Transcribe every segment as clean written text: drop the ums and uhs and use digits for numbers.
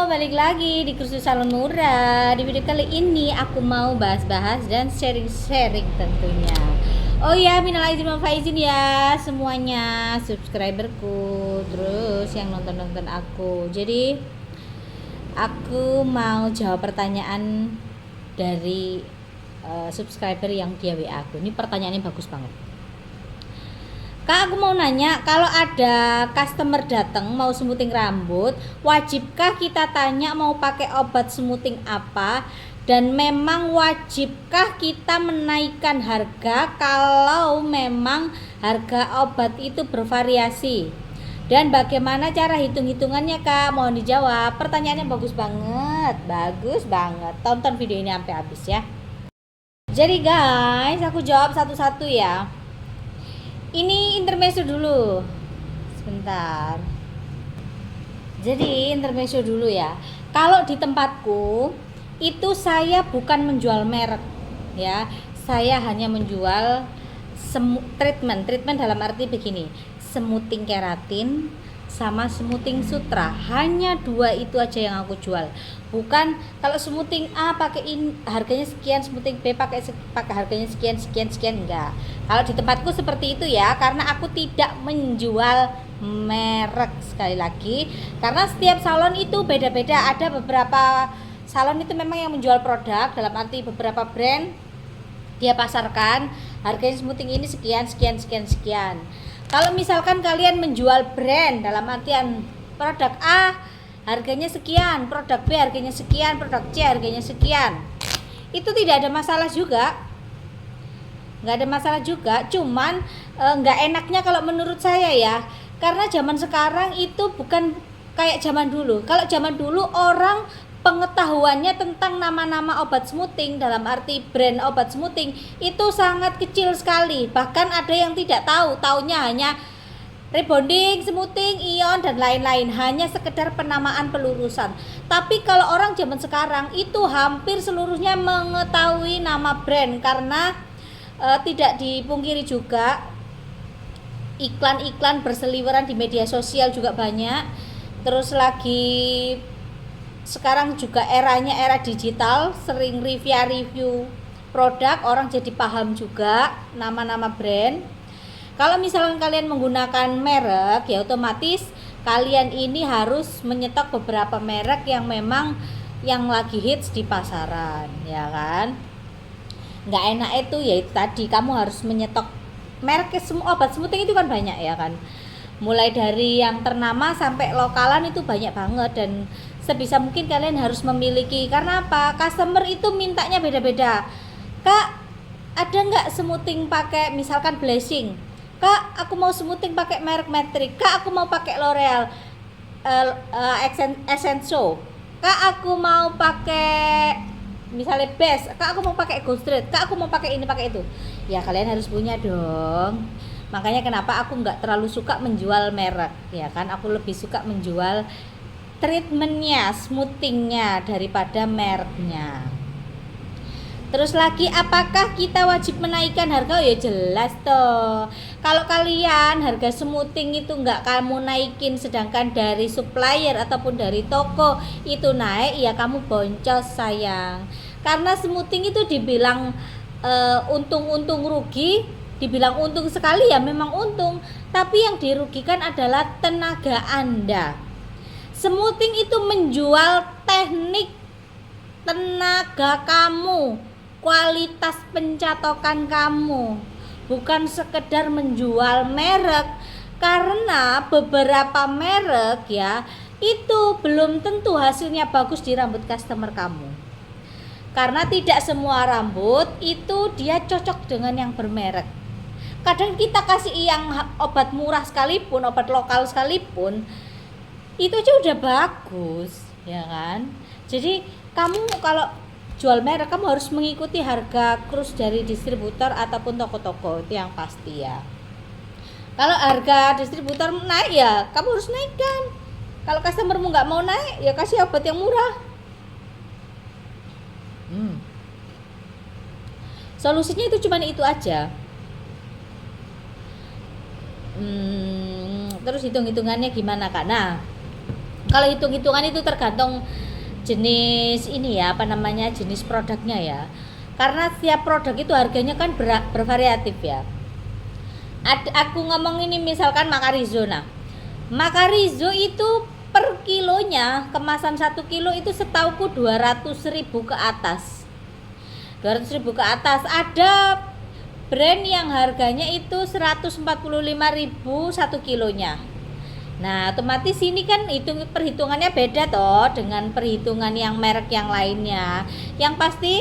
balik lagi di Kursus Salon Murah. Di video kali ini aku mau bahas-bahas dan sharing-sharing tentunya. Oh ya, minal aidin wal faizin ya semuanya, subscriberku, terus yang nonton-nonton aku. Jadi aku mau jawab pertanyaan dari subscriber yang dia WA aku. Ini pertanyaannya bagus banget. Kak, aku mau nanya, kalau ada customer datang mau smoothing rambut, wajibkah kita tanya mau pakai obat smoothing apa? Dan memang wajibkah kita menaikkan harga kalau memang harga obat itu bervariasi? Dan bagaimana cara hitung-hitungannya, Kak? Mohon dijawab. Pertanyaannya bagus banget, bagus banget. Tonton video ini sampai habis ya. Jadi guys, aku jawab satu-satu ya. Ini intermezzo dulu. Sebentar. Jadi intermezzo dulu ya. Kalau di tempatku itu saya bukan menjual merek ya. Saya hanya menjual treatment dalam arti begini. Smoothing keratin sama smoothing sutra. Hanya dua itu aja yang aku jual. Bukan kalau smoothing A pakai harganya sekian, smoothing B pakai harganya sekian enggak. Kalau di tempatku seperti itu ya, karena aku tidak menjual merek sekali lagi. Karena setiap salon itu beda-beda. Ada beberapa salon itu memang yang menjual produk, dalam arti beberapa brand dia pasarkan harganya smoothing ini sekian. Kalau misalkan kalian menjual brand dalam artian produk A harganya sekian, produk B harganya sekian, produk C harganya sekian, itu tidak ada masalah juga, nggak ada masalah juga. Cuman nggak enaknya kalau menurut saya ya, karena zaman sekarang itu bukan kayak zaman dulu. Kalau zaman dulu orang pengetahuannya tentang nama-nama obat smoothing dalam arti brand obat smoothing itu sangat kecil sekali. Bahkan ada yang tidak tahu, taunya hanya rebonding, smoothing, ion dan lain-lain, hanya sekedar penamaan pelurusan. Tapi kalau orang zaman sekarang itu hampir seluruhnya mengetahui nama brand, karena tidak dipungkiri juga iklan-iklan berseliweran di media sosial juga banyak. Terus lagi sekarang juga eranya era digital, sering review produk, orang jadi paham juga nama-nama brand. Kalau misalkan kalian menggunakan merek ya otomatis kalian ini harus menyetok beberapa merek yang memang yang lagi hits di pasaran, ya kan? Nggak enak itu ya itu tadi, kamu harus menyetok merek semua. Obat smoothing itu kan banyak ya kan, mulai dari yang ternama sampai lokalan itu banyak banget. Dan sebisa mungkin kalian harus memiliki, karena apa? Customer itu mintanya beda-beda. Kak, ada nggak smoothing pakai misalkan Blessing? Kak, aku mau smoothing pakai merek Matrix. Kak, aku mau pakai L'Oreal Essential. Kak, aku mau pakai misalnya Best. Kak, aku mau pakai Gold Street. Kak, aku mau pakai ini, pakai itu. Ya kalian harus punya dong. Makanya kenapa aku nggak terlalu suka menjual merek, ya kan? Aku lebih suka menjual treatmentnya, smoothingnya daripada mereknya. Terus lagi, apakah kita wajib menaikkan harga? Ya jelas toh. Kalau kalian harga smoothing itu nggak kamu naikin, sedangkan dari supplier ataupun dari toko itu naik, ya kamu boncos sayang. Karena smoothing itu dibilang untung-untung rugi, dibilang untung sekali ya memang untung, tapi yang dirugikan adalah tenaga Anda. Smoothing itu menjual teknik, tenaga kamu, kualitas pencatokan kamu, bukan sekedar menjual merek. Karena beberapa merek ya itu belum tentu hasilnya bagus di rambut customer kamu, karena tidak semua rambut itu dia cocok dengan yang bermerek. Kadang kita kasih yang obat murah sekalipun, obat lokal sekalipun, itu aja udah bagus, ya kan? Jadi kamu kalau jual merek, kamu harus mengikuti harga krus dari distributor ataupun toko-toko, itu yang pasti ya. Kalau harga distributor naik ya kamu harus naikkan. Kalau customermu nggak mau naik ya kasih obat yang murah. Solusinya itu cuma itu aja. Terus hitung-hitungannya gimana, Kak? Nah, Kalau hitung-hitungan itu tergantung jenis ini ya, apa namanya, jenis produknya ya. Karena setiap produk itu harganya kan bervariatif ya. Aku ngomong ini misalkan Makarizo. Nah, Makarizo itu per kilonya, kemasan 1 kilo itu setauku 200.000 ke atas. 200.000 ke atas. Ada brand yang harganya itu 145.000 1 kilonya. Nah, otomatis ini kan perhitungannya beda toh dengan perhitungan yang merek yang lainnya. Yang pasti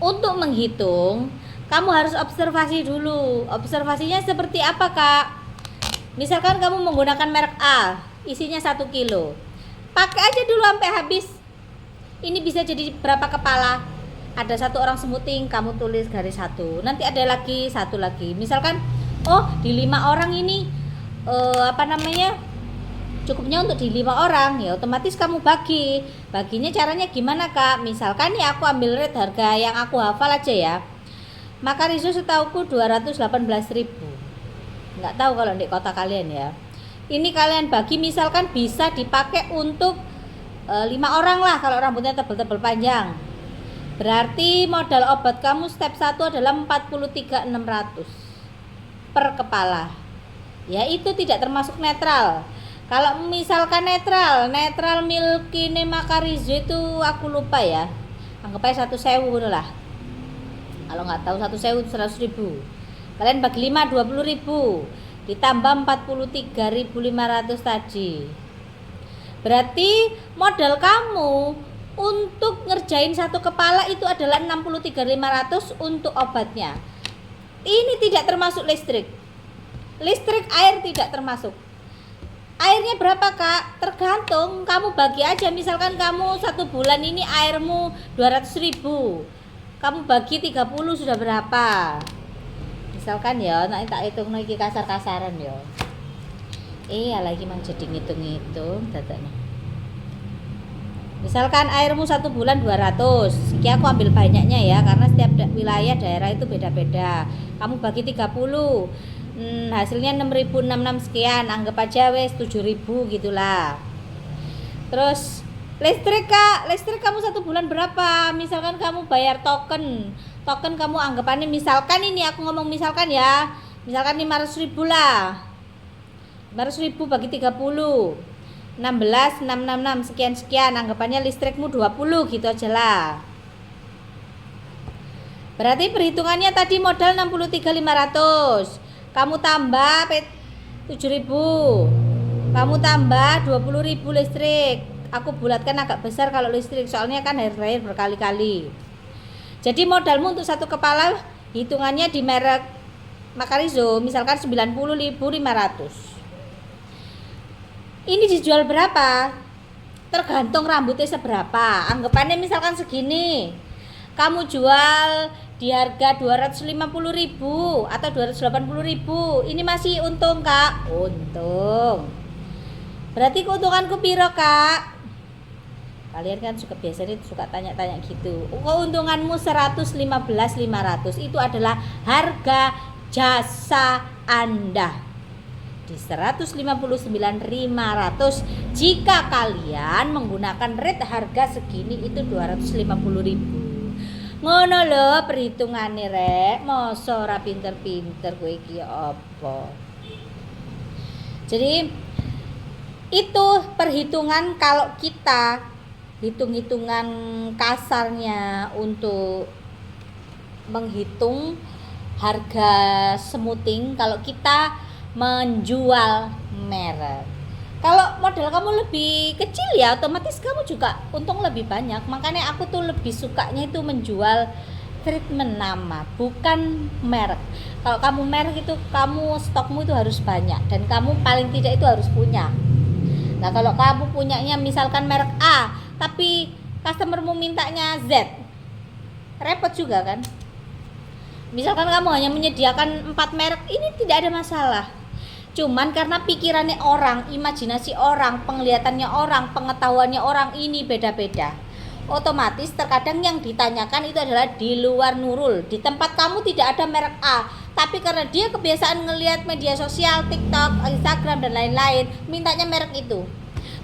untuk menghitung kamu harus observasi dulu. Observasinya seperti apa, Kak? Misalkan kamu menggunakan merek A, isinya 1 kilo. Pakai aja dulu sampai habis. Ini bisa jadi berapa kepala? Ada 1 orang semuting, kamu tulis garis 1. Nanti ada lagi 1 lagi. Misalkan, oh di 5 orang ini cukupnya untuk di 5 orang, ya otomatis kamu baginya caranya gimana, Kak? Misalkan ya aku ambil rate harga yang aku hafal aja ya. Makarizo setauku 218.000. Nggak tahu kalau di kota kalian ya. Ini kalian bagi, misalkan bisa dipakai untuk 5 orang lah kalau rambutnya tebal-tebal panjang. Berarti modal obat kamu step 1 adalah 43.600 per kepala. Ya itu tidak termasuk netral. Kalau misalkan netral Milkine Makarizo itu aku lupa ya. Anggap aja 1.000 lah. Kalau nggak tahu 1.000 100.000. Kalian bagi 5 20.000. Ditambah 43.500 tadi. Berarti modal kamu untuk ngerjain 1 kepala itu adalah 63.500 untuk obatnya. Ini tidak termasuk listrik. Listrik, air tidak termasuk. Airnya berapa, Kak? Tergantung, kamu bagi aja. Misalkan kamu 1 bulan ini airmu 200.000, kamu bagi 30 sudah berapa? Misalkan ya, nanti tak hitung lagi kasar-kasaran ya. Lagi mang jadi ngitung-ngitung dadakno. Misalkan airmu 1 bulan 200. Iki aku ambil banyaknya ya, karena setiap wilayah daerah itu beda-beda. Kamu bagi 30. Hasilnya 6.066 sekian, anggap aja wes 7.000 gitulah. Terus listrik, Kak, listrik kamu 1 bulan berapa? Misalkan kamu bayar token kamu anggapannya, misalkan ini aku ngomong misalkan ya, misalkan 500.000 lah. 500.000 bagi 30, 16, 666 sekian, anggapannya listrikmu 20 gitu aja lah. Berarti perhitungannya tadi modal 63.500. Kamu tambah 7.000, kamu tambah 20.000 listrik. Aku bulatkan agak besar kalau listrik, soalnya kan air berkali-kali. Jadi modalmu untuk 1 kepala hitungannya di merek Makarizo misalkan 90.500. Ini dijual berapa? Tergantung rambutnya seberapa. Anggapannya misalkan segini, kamu jual di harga 250.000 atau 280.000. Ini masih untung, Kak. Untung. Berarti keuntunganku piro, Kak? Kalian kan biasanya suka tanya-tanya gitu. Keuntunganmu 115.500. Itu adalah harga jasa Anda. Di 159.500 jika kalian menggunakan rate harga segini itu 250.000. Ngono lho perhitungane rek, mosok ora pinter-pinter kowe iki apa. Jadi itu perhitungan kalau kita hitung-hitungan kasarnya untuk menghitung harga smoothing kalau kita menjual merek. Kalau modal kamu lebih kecil ya otomatis kamu juga untung lebih banyak. Makanya aku tuh lebih sukanya itu menjual treatment nama, bukan merek. Kalau kamu merek itu kamu stokmu itu harus banyak dan kamu paling tidak itu harus punya. Nah kalau kamu punyanya misalkan merek A tapi customermu mintanya Z, repot juga kan. Misalkan kamu hanya menyediakan 4 merek, ini tidak ada masalah. Cuman karena pikirannya orang, imajinasi orang, penglihatannya orang, pengetahuannya orang ini beda-beda. Otomatis terkadang yang ditanyakan itu adalah di luar Nurul. Di tempat kamu tidak ada merek A, tapi karena dia kebiasaan ngelihat media sosial, TikTok, Instagram dan lain-lain, mintanya merek itu.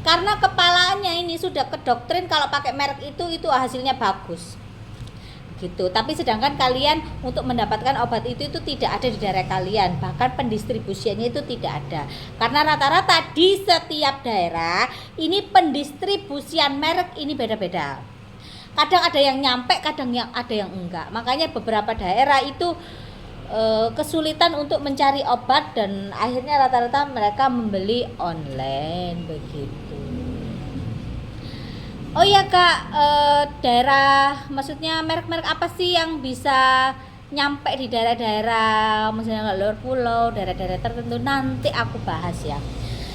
karena kepalanya ini sudah kedoktrin kalau pakai merek itu hasilnya bagus gitu. Tapi sedangkan kalian untuk mendapatkan obat itu tidak ada di daerah kalian, bahkan pendistribusiannya itu tidak ada, karena rata-rata di setiap daerah ini pendistribusian merek ini beda-beda. Kadang ada yang nyampe, kadang yang ada yang enggak. Makanya beberapa daerah itu kesulitan untuk mencari obat dan akhirnya rata-rata mereka membeli online begitu. Oh iya Kak, daerah, maksudnya merek-merek apa sih yang bisa nyampe di daerah-daerah, misalnya luar pulau, daerah-daerah tertentu, nanti aku bahas ya.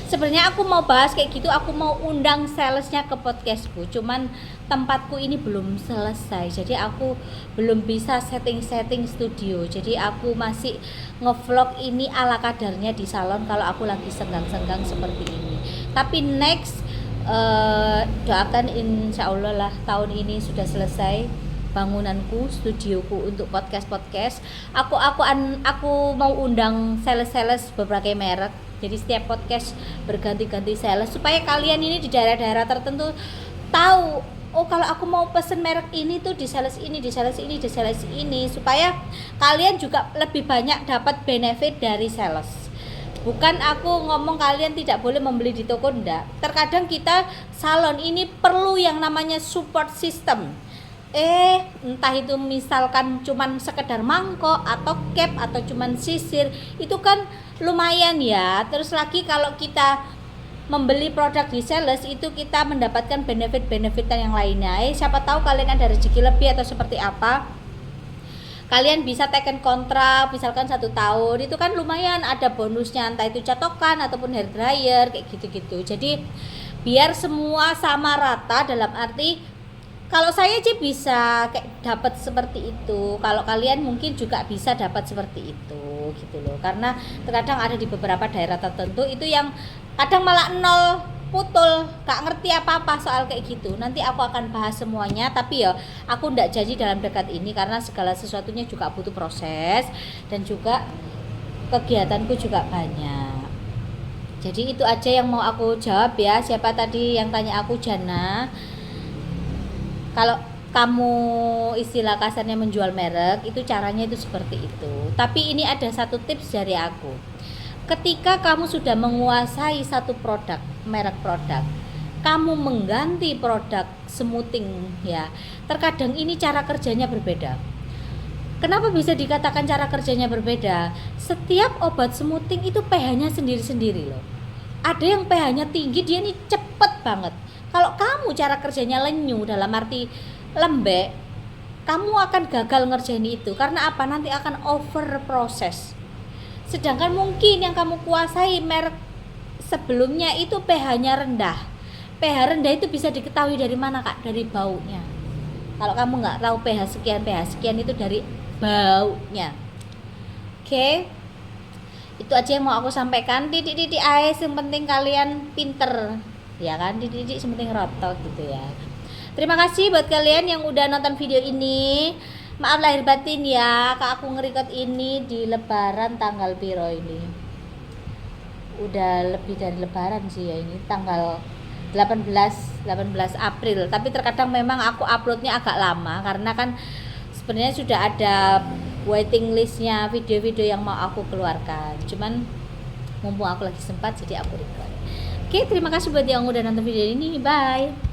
Sebenarnya aku mau bahas kayak gitu, aku mau undang salesnya ke podcastku, cuman tempatku ini belum selesai, jadi aku belum bisa setting studio, jadi aku masih ngevlog ini ala kadarnya di salon kalau aku lagi senggang-senggang seperti ini. Tapi next doakan insya Allah lah tahun ini sudah selesai bangunanku, studioku untuk podcast. Aku mau undang sales berbagai merek. Jadi setiap podcast berganti-ganti sales supaya kalian ini di daerah-daerah tertentu tahu, oh kalau aku mau pesen merek ini tuh di sales ini, supaya kalian juga lebih banyak dapat benefit dari sales. Bukan aku ngomong kalian tidak boleh membeli di toko, enggak. Terkadang kita salon ini perlu yang namanya support system. Entah itu misalkan cuman sekedar mangkok atau cap atau cuman sisir, itu kan lumayan ya. Terus lagi kalau kita membeli produk di sales itu kita mendapatkan benefit yang lainnya. Siapa tahu kalian ada rezeki lebih atau seperti apa, kalian bisa taken kontrak misalkan 1 tahun, itu kan lumayan ada bonusnya, entah itu catokan ataupun hair dryer kayak gitu-gitu. Jadi biar semua sama rata, dalam arti kalau saya sih bisa kayak dapat seperti itu, kalau kalian mungkin juga bisa dapat seperti itu gitu loh. Karena terkadang ada di beberapa daerah tertentu itu yang kadang malah nol, putul, gak ngerti apa-apa soal kayak gitu. Nanti aku akan bahas semuanya, tapi ya aku ndak janji dalam dekat ini karena segala sesuatunya juga butuh proses dan juga kegiatanku juga banyak. Jadi itu aja yang mau aku jawab ya. Siapa tadi yang tanya aku, Jana? Kalau kamu istilah kasarnya menjual merek, itu caranya itu seperti itu. Tapi ini ada satu tips dari aku. Ketika kamu sudah menguasai satu produk, merek produk, kamu mengganti produk smoothing ya, terkadang ini cara kerjanya berbeda. Kenapa bisa dikatakan cara kerjanya berbeda? Setiap obat smoothing itu pH-nya sendiri-sendiri loh. Ada yang pH-nya tinggi, dia ini cepet banget. Kalau kamu cara kerjanya lenyu, dalam arti lembek, kamu akan gagal ngerjain itu. Karena apa? Nanti akan over proses. Sedangkan mungkin yang kamu kuasai merek sebelumnya itu pH-nya rendah. pH rendah itu bisa diketahui dari mana Kak? Dari baunya. Kalau kamu nggak tahu pH sekian itu dari baunya. Oke. Itu aja yang mau aku sampaikan. Titik-titik AS, yang penting kalian pinter. Ya kan, dididik sepenting rotot gitu ya. Terima kasih buat kalian yang udah nonton video ini. Maaf lahir batin ya, Kak aku ngerecord ini di lebaran tanggal piro ini. Udah lebih dari lebaran sih ya, ini tanggal 18 April. Tapi terkadang memang aku uploadnya agak lama karena kan sebenarnya sudah ada waiting listnya video-video yang mau aku keluarkan. Cuman mumpung aku lagi sempat jadi aku record. Oke, terima kasih buat yang udah nonton video ini. Bye.